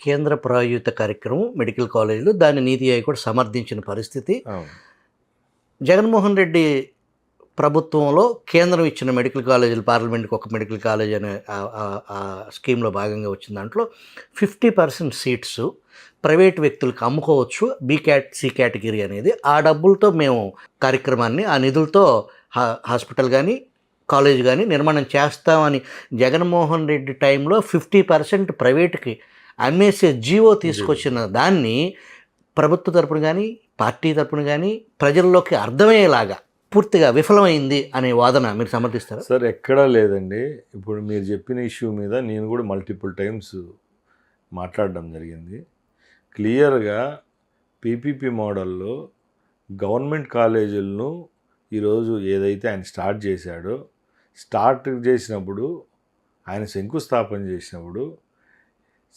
కేంద్ర ప్రాయోజిత కార్యక్రమం మెడికల్ కాలేజీలు, దాన్ని నీతి ఆయోగ్ కూడా సమర్థించిన పరిస్థితి. జగన్మోహన్ రెడ్డి ప్రభుత్వంలో కేంద్రం ఇచ్చిన మెడికల్ కాలేజీలు, పార్లమెంట్కి ఒక మెడికల్ కాలేజ్ అనే ఆ స్కీమ్లో భాగంగా వచ్చిన దాంట్లో 50% సీట్స్ ప్రైవేట్ వ్యక్తులకు అమ్ముకోవచ్చు, సి కేటగిరీ అనేది. ఆ డబ్బులతో మేము కార్యక్రమాన్ని, ఆ నిధులతో హాస్పిటల్ కానీ కాలేజ్ కానీ నిర్మాణం చేస్తామని జగన్మోహన్ రెడ్డి టైంలో 50% ప్రైవేట్కి అమ్మేసే జీవో తీసుకొచ్చిన దాన్ని ప్రభుత్వ తరపున కానీ పార్టీ తరపున కానీ ప్రజల్లోకి అర్థమయ్యేలాగా పూర్తిగా విఫలమైంది అనే వాదన మీరు సమర్థిస్తారా? సార్, ఎక్కడా లేదండి. ఇప్పుడు మీరు చెప్పిన ఇష్యూ మీద నేను కూడా మల్టిపుల్ టైమ్స్ మాట్లాడడం జరిగింది. క్లియర్గా పీపీపీ మోడల్లో గవర్నమెంట్ కాలేజీలను ఈరోజు ఏదైతే ఆయన స్టార్ట్ చేసినప్పుడు ఆయన శంకుస్థాపన చేసినప్పుడు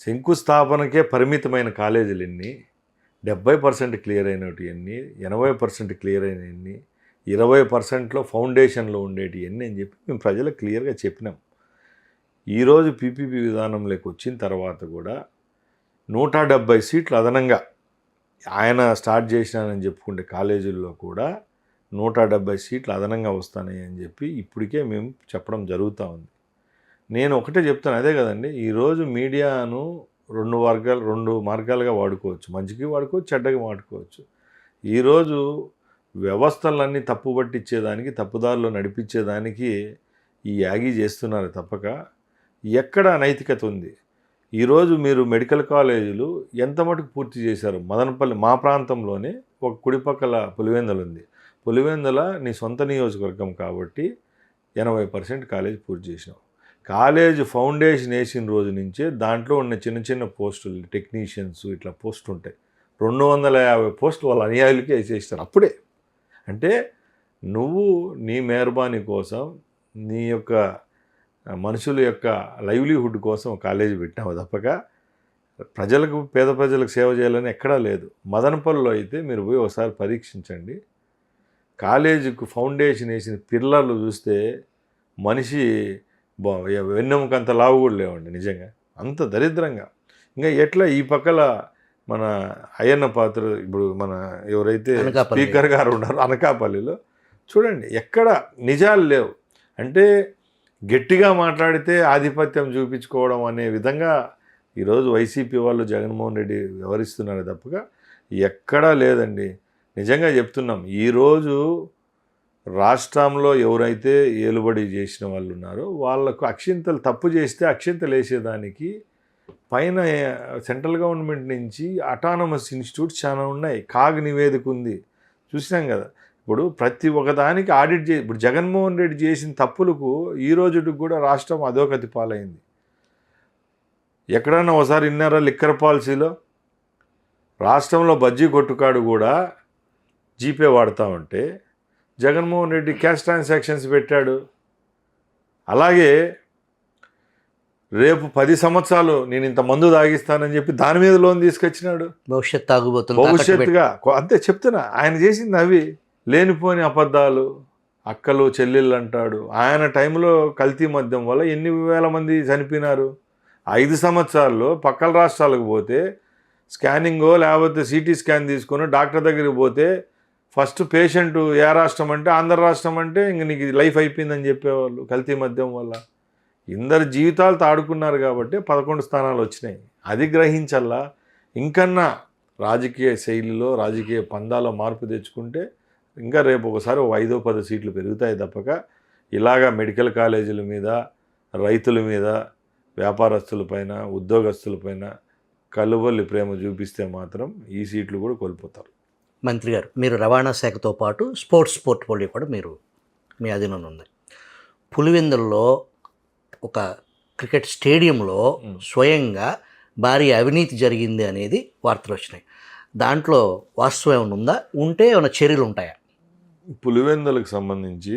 శంకుస్థాపనకే పరిమితమైన కాలేజీలు ఎన్ని, 70% క్లియర్ అయినవి ఎన్ని, 80% క్లియర్ అయినవి, 20%లో ఫౌండేషన్లో ఉండేటి ఎన్ని అని చెప్పి మేము ప్రజలకు క్లియర్గా చెప్పినాం. ఈరోజు పీపీపీ విధానంలోకి వచ్చిన తర్వాత కూడా 170 సీట్లు అదనంగా ఆయన స్టార్ట్ చేసినానని చెప్పుకుంటే కాలేజీల్లో కూడా 170 సీట్లు అదనంగా వస్తాయి అని చెప్పి ఇప్పటికే మేము చెప్పడం జరుగుతూ ఉంది. నేను ఒకటే చెప్తాను, అదే కదండి, ఈరోజు మీడియాను రెండు మార్గాలుగా వాడుకోవచ్చు. మంచికి వాడుకోవచ్చు, చెడ్డగా వాడుకోవచ్చు. ఈరోజు వ్యవస్థలన్నీ తప్పు పట్టించేదానికి, తప్పుదారిలో నడిపించేదానికి ఈ యాగి చేస్తున్నారు తప్పక ఎక్కడ నైతికత ఉంది? ఈరోజు మీరు మెడికల్ కాలేజీలు ఎంత మటుకు పూర్తి చేశారు? మదనపల్లి మా ప్రాంతంలోనే ఒక కుడిపక్కల పులివెందుల ఉంది. పులివెందుల నీ సొంత నియోజకవర్గం కాబట్టి 80% కాలేజ్ పూర్తి చేసినావు. కాలేజ్ ఫౌండేషన్ వేసిన రోజు నుంచే దాంట్లో ఉన్న చిన్న చిన్న పోస్టులు, టెక్నీషియన్స్ ఇట్లా పోస్టులు ఉంటాయి. 250 పోస్టులు వాళ్ళ అనుయాయులకి వేసేస్తారు అప్పుడే. అంటే నువ్వు నీ మెహర్బానీ కోసం, నీ యొక్క మనుషుల యొక్క లైవ్లీహుడ్ కోసం కాలేజీ పెట్టినావు తప్పక ప్రజలకు, పేద ప్రజలకు సేవ చేయాలని ఎక్కడా లేదు. మదనపల్లిలో అయితే మీరు పోయి ఒకసారి పరీక్షించండి. కాలేజీకు ఫౌండేషన్ వేసిన పిల్లర్లు చూస్తే మనిషి వెన్నెముకంత లావు కూడా లేవండి, నిజంగా అంత దరిద్రంగా. ఇంకా ఎట్లా ఈ పక్కల మన అయ్యన్న పాత్ర, ఇప్పుడు మన ఎవరైతే స్పీకర్ గారు ఉన్నారు అనకాపల్లిలో, చూడండి ఎక్కడ నిజాలు లేవు. అంటే గట్టిగా మాట్లాడితే ఆధిపత్యం చూపించుకోవడం అనే విధంగా ఈరోజు వైసీపీ వాళ్ళు, జగన్మోహన్ రెడ్డి వ్యవహరిస్తున్నారు తప్పగా ఎక్కడా లేదండి. నిజంగా చెప్తున్నాం, ఈరోజు రాష్ట్రంలో ఎవరైతే ఏలుబడి చేసిన వాళ్ళు ఉన్నారో వాళ్ళకు అక్షింతలు, తప్పు చేస్తే అక్షింతలు వేసేదానికి పైన సెంట్రల్ గవర్నమెంట్ నుంచి అటానమస్ ఇన్స్టిట్యూట్స్ చాలా ఉన్నాయి. కాగ్ నివేదిక ఉంది, చూసినాం కదా. ఇప్పుడు ప్రతి ఒక్కదానికి ఆడిట్ ఇప్పుడు జగన్మోహన్ రెడ్డి చేసిన తప్పులకు ఈ రోజుకి కూడా రాష్ట్రం అధోగతి పాలైంది. ఎక్కడన్నా ఒకసారి విన్నారా? లిక్కర్ పాలసీలో రాష్ట్రంలో బజ్జీ కొట్టుకాడు కూడా జీపే వాడుతూ ఉంటే జగన్మోహన్ రెడ్డి క్యాష్ ట్రాన్సాక్షన్స్ పెట్టాడు. అలాగే రేపు 10 సంవత్సరాలు నేను ఇంత మందు తాగిస్తానని చెప్పి దాని మీద లోన్ తీసుకొచ్చినాడు. భవిష్యత్తుగా అంతే చెప్తున్నా. ఆయన చేసింది అవి లేనిపోని అబద్ధాలు, అక్కలు చెల్లెళ్ళు అంటాడు. ఆయన టైంలో కల్తీ మద్యం వల్ల ఎన్ని వేల మంది చనిపోయినారు. 5 సంవత్సరాల్లో పక్కల రాష్ట్రాలకు పోతే స్కానింగో లేకపోతే సిటీ స్కాన్ తీసుకొని డాక్టర్ దగ్గరికి పోతే ఫస్ట్ పేషెంట్ ఏ రాష్ట్రం అంటే ఆంధ్ర రాష్ట్రం అంటే ఇంక నీకు లైఫ్ అయిపోయిందని చెప్పేవాళ్ళు. కల్తీ మద్యం వల్ల ఇందరి జీవితాలతో ఆడుకున్నారు కాబట్టి 11 స్థానాలు వచ్చినాయి. అది గ్రహించల్లా. ఇంకన్నా రాజకీయ శైలిలో, రాజకీయ పందాలో మార్పు తెచ్చుకుంటే ఇంకా రేపు ఒకసారి 5-10 సీట్లు పెరుగుతాయి తప్పక ఇలాగా మెడికల్ కాలేజీల మీద, రైతుల మీద, వ్యాపారస్తులపైన, ఉద్యోగస్తులపైన కలువల్లి ప్రేమ చూపిస్తే మాత్రం ఈ సీట్లు కూడా కోల్పోతారు. మంత్రి గారు, మీరు రవాణా శాఖతో పాటు స్పోర్ట్స్ పోర్ట్ఫోలియో కూడా మీ అధీనంలో ఉంది. పులివెందుల్లో ఒక క్రికెట్ స్టేడియంలో స్వయంగా భారీ అవినీతి జరిగింది అనేది వార్తలు వచ్చినాయి. దాంట్లో వాస్తవం ఏమైనా ఉందా? ఉంటే ఏమైనా చర్యలు ఉంటాయా? పులివెందులకు సంబంధించి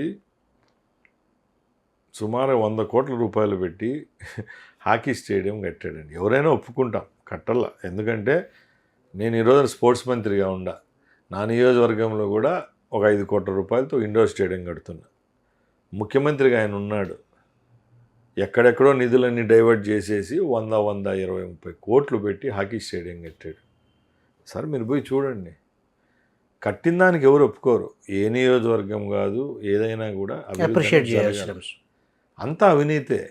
సుమారు 100 కోట్ల రూపాయలు పెట్టి హాకీ స్టేడియం కట్టాడండి. ఎవరైనా ఒప్పుకుంటాం, కట్టాల. ఎందుకంటే నేను ఈరోజు స్పోర్ట్స్ మంత్రిగా ఉండా, నా నియోజకవర్గంలో కూడా ఒక 5 కోట్ల రూపాయలతో ఇండోర్ స్టేడియం కడుతున్నా. ముఖ్యమంత్రిగా ఆయన ఉన్నాడు. ఎక్కడెక్కడో నిధులన్నీ డైవర్ట్ చేసేసి 100, 120, 30 కోట్లు పెట్టి హాకీ స్టేడియం కట్టాడు. సార్ మీరు పోయి చూడండి. కట్టిన దానికి ఎవరు ఒప్పుకోరు. ఏ నియోజకవర్గం కాదు, ఏదైనా కూడా అప్రిషియేట్ అభివృద్ధి చేయాల్సిన జరగాలి. అంశం. అంతా అవినీతే.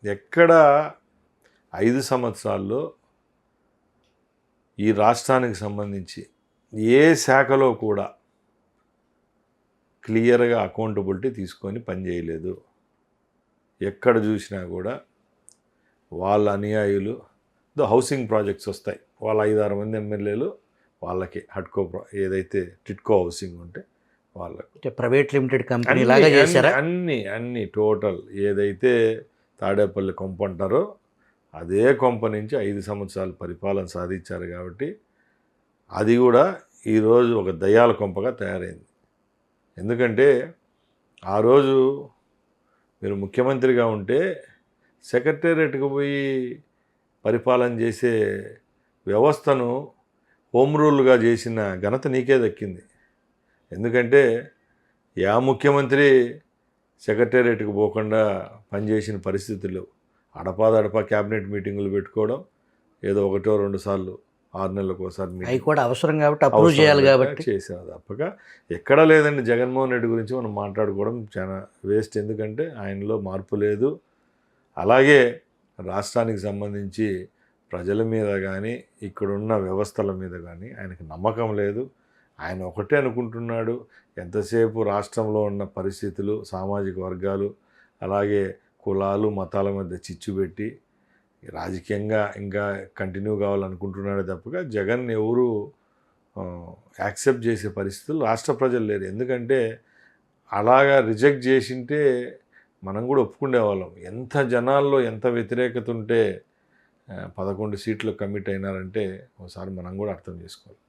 ఎక్కడ 5 సంవత్సరాల్లో ఈ రాష్ట్రానికి సంబంధించి ఏ శాఖలో కూడా క్లియర్గా అకౌంటబిలిటీ తీసుకొని పనిచేయలేదు. ఎక్కడ చూసినా కూడా వాళ్ళ అనుయాయులు హౌసింగ్ ప్రాజెక్ట్స్ వస్తాయి, వాళ్ళ 5-6 మంది ఎమ్మెల్యేలు వాళ్ళకి హడ్కో ఏదైతే టిట్కో హౌసింగ్ ఉంటే వాళ్ళకు అంటే ప్రైవేట్ లిమిటెడ్ కంపెనీ లాగా చేశారా? అన్ని టోటల్ ఏదైతే తాడేపల్లి కొంప అంటారో అదే కొంప నుంచి 5 సంవత్సరాలు పరిపాలన సాధించారు. కాబట్టి అది కూడా ఈరోజు ఒక దయ్యాల కొంపగా తయారైంది. ఎందుకంటే ఆ రోజు మీరు ముఖ్యమంత్రిగా ఉంటే సెక్రటేరియట్కి పోయి పరిపాలన చేసే వ్యవస్థను హోమ్ రూల్గా చేసిన ఘనత నీకే దక్కింది. ఎందుకంటే ముఖ్యమంత్రి సెక్రటేరియట్కి పోకుండా పనిచేసిన పరిస్థితులు అడపాదడపా క్యాబినెట్ మీటింగులు పెట్టుకోవడం, ఏదో 1-2 సార్లు 6 నెలలకు ఒకసారి అవి కూడా అవసరం కాబట్టి అప్రూవ్ చేయాలి కాబట్టి చేసేది తప్పక ఎక్కడా లేదండి. జగన్మోహన్ రెడ్డి గురించి మనం మాట్లాడుకోవడం చాలా వేస్ట్. ఎందుకంటే ఆయనలో మార్పు లేదు. అలాగే రాష్ట్రానికి సంబంధించి ప్రజల మీద కానీ ఇక్కడున్న వ్యవస్థల మీద కానీ ఆయనకు నమ్మకం లేదు. ఆయన ఒకటే అనుకుంటున్నాడు, ఎంతసేపు రాష్ట్రంలో ఉన్న పరిస్థితులు, సామాజిక వర్గాలు, అలాగే కులాలు మతాల మధ్య చిచ్చు పెట్టి రాజకీయంగా ఇంకా కంటిన్యూ కావాలనుకుంటున్నాడే తప్పగా జగన్ ఎవరు యాక్సెప్ట్ చేసే పరిస్థితులు రాష్ట్ర ప్రజలు లేరు. ఎందుకంటే అలాగా రిజెక్ట్ చేసింటే మనం కూడా ఒప్పుకునేవాళ్ళం. ఎంత జనాల్లో ఎంత వ్యతిరేకత ఉంటే 11 సీట్లు కమిట్ అయినారంటే ఒకసారి మనం కూడా అర్థం చేసుకోవాలి.